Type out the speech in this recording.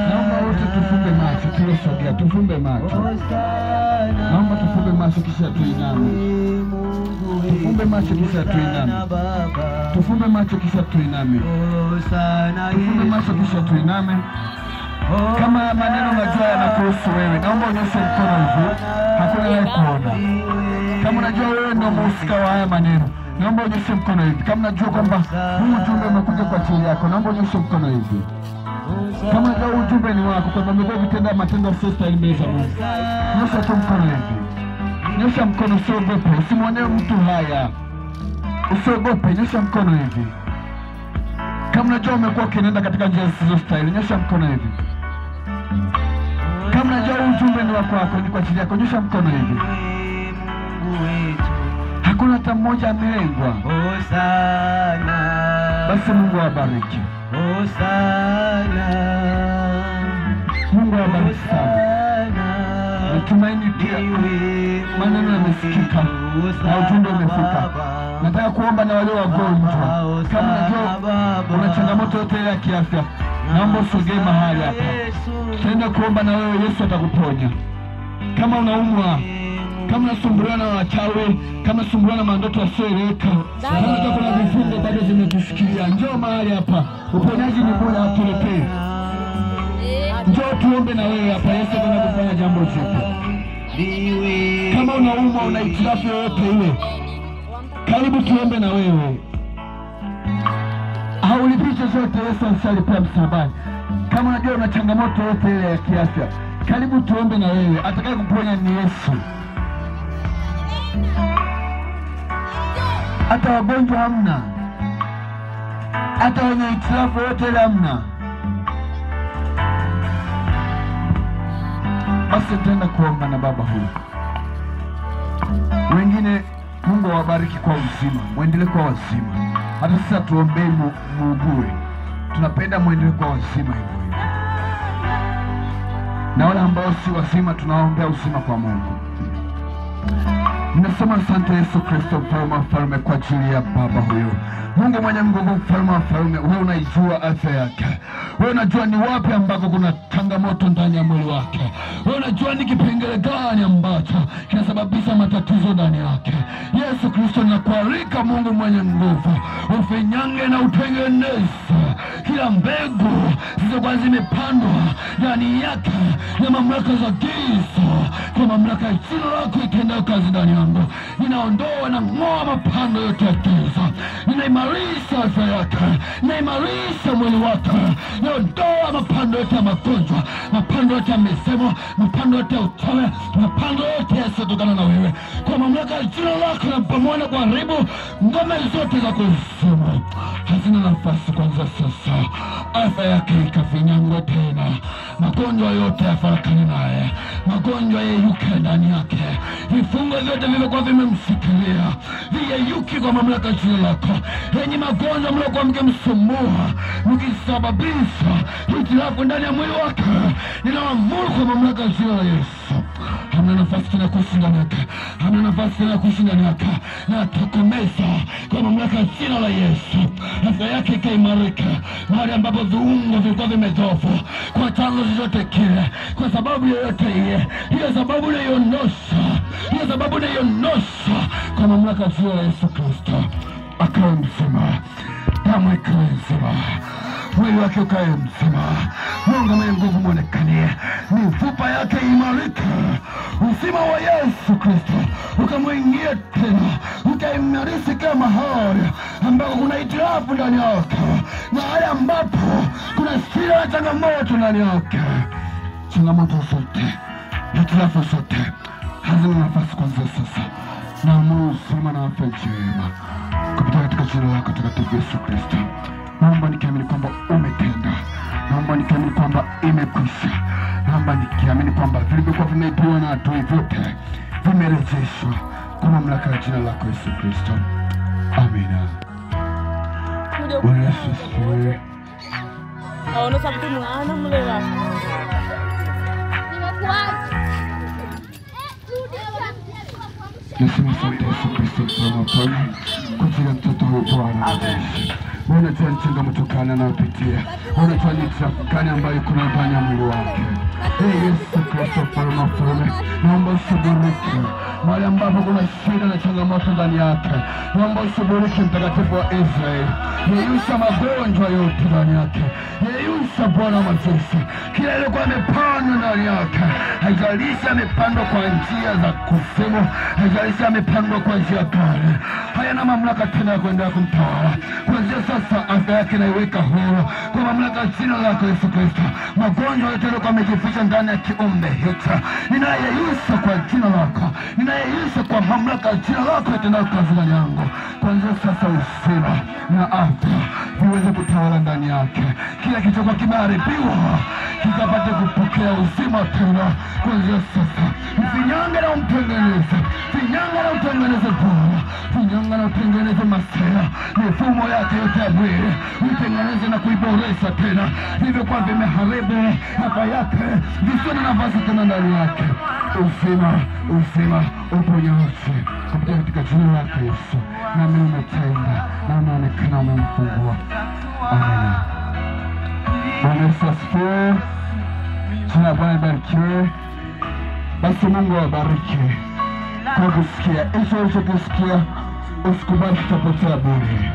Naomba wote tufumbe macho, tulosogea tufumbe macho. Naomba tufumbe macho kisha tuiname. Tufumbe macho kisha tuiname. Tufumbe macho kisha tuiname. Tufumbe macho kisha tuiname. Kama maneno najua yanakuhusu wewe, naomba unyoshe mkono hivi. Hakuna wewe kuona. Kama unajua wewe ndio mhusika wa haya maneno, naomba unyoshe mkono hivi. Kama unajua kwamba huu ujumbe umekuja kwa ajili yako, naomba unyoshe mkono hivi. Kama unajua ujumbe ni wako, kwamba umekuwa ukitenda matendo yasiyostahili mbele za Mungu, nyosha tu mkono hivi. Nyosha mkono, usiogope, usimwonee mtu haya. Usiogope, nyosha mkono hivi. Kama unajua umekuwa ukienda katika njia zisizostahili, nyosha mkono hivi. Kama unajua ujumbe ni wako, ni kwa ajili yako, nyosha mkono hivi. Hakuna hata mmoja amelengwa. Basi Mungu awabariki. Mungu awabariki sana. Natumaini pia maneno yamesikika na ujumbe umefika. Nataka kuomba na wale wagonjwa. Kama unajua una changamoto yote ya kiafya, naomba usogee mahali hapa. Tutaenda kuomba na wewe, Yesu atakuponya. Kama unaumwa, kama unasumbuliwa na wachawi, kama unasumbuliwa na mandoto yasiyoeleweka, kama unataka kuna vifungo bado vimekushikilia, njoo mahali hapa. Uponyaji ni bure, atuletee. Njoo tuombe na wewe hapa, Yesu anakufanya jambo jipya. Kama unaumwa, una hitilafu yoyote ile, karibu tuombe na wewe. Haulipi chochote, Yesu alishalipia msalabani. Kama unajua una changamoto yote ile ya kiafya, karibu tuombe na wewe. Atakaye kuponya ni Yesu. Hata wagonjwa hamna, hata wenye hitilafu yote ile hamna. Basi tutaenda kuomba na baba huyu. Wengine Mungu awabariki kwa uzima, muendelee kwa wazima. Hata sasa tuombee muugue, tunapenda muendelee kwa wazima hivyo hivyo. Na wale ambao si wazima tunaombea uzima kwa Mungu. Ninasema asante Yesu Kristo, mfalme wa falme, kwa ajili ya baba huyo. Mungu mwenye nguvu, mfalme wa falme, wewe unaijua afya yake. Wewe unajua ni wapi ambako kuna changamoto ndani ya mwili wake. Wewe unajua ni kipengele gani ambacho kinasababisha matatizo ndani yake. Yesu Kristo, nakualika Mungu mwenye nguvu, ufinyange na utengeneze kila mbegu zilizokuwa zimepandwa ndani yake na mamlaka za giza. Kwa mamlaka ya jina lako itendao kazi ndani yangu, ninaondoa na ng'oa mapando yote ya giza. Ninaimarisha afya yake, ninaimarisha mwili wake, ninaondoa mapando yote ya magonjwa, mapando yote ya misemo, mapando yote ya uchawi, mapando yote yasiyotokana na wewe. Kwa mamlaka ya jina lako na pamoja kwa karibu ngome zote za kuzimu hazina nafasi kwanza sasa. Afya yake ikafinyangwe tena, magonjwa yote yafarakane naye, magonjwa yeyuke ndani yake, vifungo vyote vimekuwa vimemshikilia viyeyuki kwa mamlaka jina lako. Yenye magonjwa mliokuwa mkimsumbua, mkisababisha hitilafu ndani ya mwili wake, ninaamuru kwa mamlaka jina la Yesu, hamna nafasi tena kuishi ndani yake, hamna nafasi tena kuishi ndani yake. Na tokomeza kwa mamlaka jina la Yesu, afya yake ikaimarika mahali ambapo viungo vilikuwa vimedhoofu kwa chanzo chochote kile, kwa sababu yoyote ile, hiyo sababu unayonosha, hiyo sababu unayonosha kwa mamlaka jina la Yesu Kristo, akawe mzima, damu ikawe mzima, mwili wake ukawe mzima. Mungu mwenye nguvu mwonekanie, mifupa yake imarike, uzima wa Yesu Kristo ukamwingie tena, ukaimarishe kila mahali ambako kuna hitilafu ndani yake, na hali ambapo kuna shida na changamoto ndani yake. Changamoto zote, hitilafu zote hazina nafasi kwanza sasa. Naamuru uzima na afya njema kupitia katika jina lako takatifu Yesu Kristo. Naomba nikiamini kwamba umetenda, naomba nikiamini kwamba imekwisha, naomba nikiamini kwamba vilivyokuwa vimeibiwa na adui vyote vimerejeshwa kwa mamlaka ya jina lako Yesu Kristo. Amina. Bwana Yesu asifiwe. Ono sabtu mwana mlewa. Nasema asante Yesu Kristo, mfalme wa falme, kwa ajili ya mtoto huyu Bwana. Unajua ni changamoto gani anayopitia, unajua ni trafu gani ambayo kuna ndani ya mwili wake. Yesu Kristo mfalme wa falme, naomba ushughulikie mahali ambapo kuna shida na changamoto ndani yake. Naomba ushughulikie mtakatifu wa Israeli, yeyusha magonjwa yote ndani yake, yeyusha Bwana wa majeshi kila ilikuwa amepandwa ndani yake. Haijalishi amepandwa kwa njia za kuzimu, haijalishi amepandwa kwa njia gani, hayana mamlaka tena ya kuendelea kumtawala. Kuanzia sasa afya yake naiweka huru kwa mamlaka ya jina lako Yesu Kristo. Magonjwa yote yalikuwa yamejificha ndani ya kiumbe hicho, ninayeyusha kwa jina lako, ninayeyusha kwa mamlaka ya jina lako itendao kazi ndani yangu. Kuanzia sasa uzima na afya viweze kutawala ndani yake. Kila kilichokuwa kimeharibiwa kikapate kupokea uzima tena. Kuanzia sasa mfinyange na umtengeneze, finyanga na utengeneze Bwana, finyanga na utengeneze masaya, mifumo yake yote ya mwili uitengeneze na kuiboresha tena. Vilivyokuwa vimeharibu hapa yake visiwe na nafasi tena ndani yake. Uzima, uzima, uponyaji kupitia katika jina lake Yesu. Nami umetenda na unaonekana umemfungua. Amen. Bwana Yesu asifiwe. Jina Bwana libarikiwe. Basi Mungu awabariki kwa kusikia. Hicho ulichokisikia usikubali kutapotea bure.